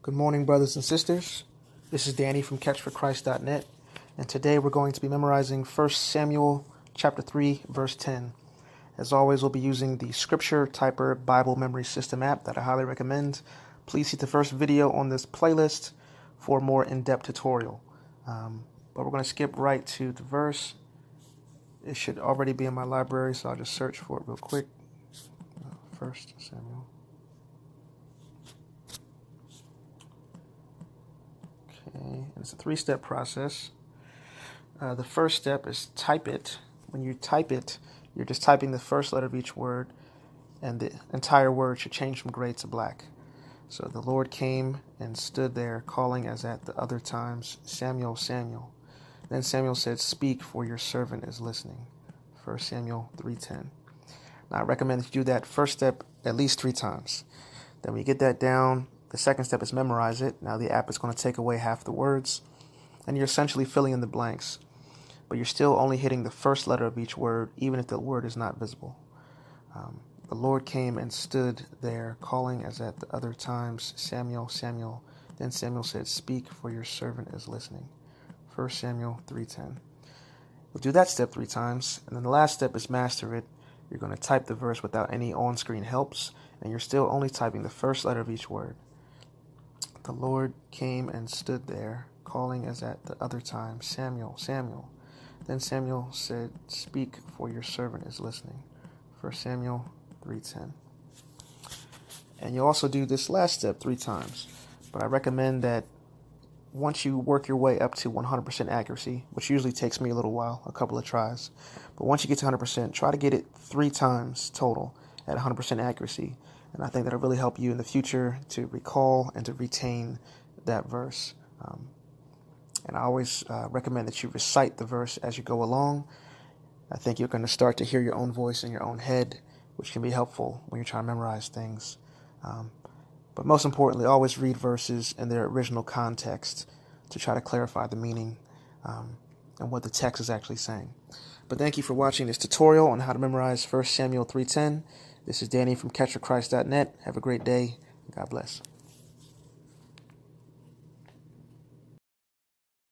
Good morning, brothers and sisters. This is Danny from CatchForChrist.net, and today we're going to be memorizing 1 Samuel chapter 3, verse 10. As always, we'll be using the Scripture Typer Bible Memory System app that I highly recommend. Please see the first video on this playlist for a more in-depth tutorial. But we're going to skip right to the verse. It should already be in my library, so I'll just search for it real quick. 1 Samuel. Okay, and it's a three-step process. The first step is type it. When you type it, you're just typing the first letter of each word, and the entire word should change from gray to black. So the Lord came and stood there, calling as at the other times, Samuel, Samuel. Then Samuel said, Speak, for your servant is listening. 1 Samuel 3:10. Now, I recommend that you do that first step at least 3 times. Then when you get that down, the second step is memorize it. Now the app is going to take away half the words, and you're essentially filling in the blanks. But you're still only hitting the first letter of each word, even if the word is not visible. The Lord came and stood there, calling as at the other times, Samuel, Samuel. Then Samuel said, Speak, for your servant is listening. 1 Samuel 3:10. We'll do that step 3 times, and then the last step is master it. You're going to type the verse without any on-screen helps, and you're still only typing the first letter of each word. The Lord came and stood there, calling as at the other time, Samuel, Samuel. Then Samuel said, Speak, for your servant is listening. 1 Samuel 3:10. And you also do this last step 3 times. But I recommend that once you work your way up to 100% accuracy, which usually takes me a little while, a couple of tries, but once you get to 100%, try to get it 3 times total at 100% accuracy. And I think that'll really help you in the future to recall and to retain that verse. And I always recommend that you recite the verse as you go along. I think you're going to start to hear your own voice in your own head, which can be helpful when you're trying to memorize things. But most importantly, always read verses in their original context to try to clarify the meaning and what the text is actually saying. But thank you for watching this tutorial on how to memorize 1 Samuel 3:10. This is Danny from CatchForChrist.net. Have a great day. God bless.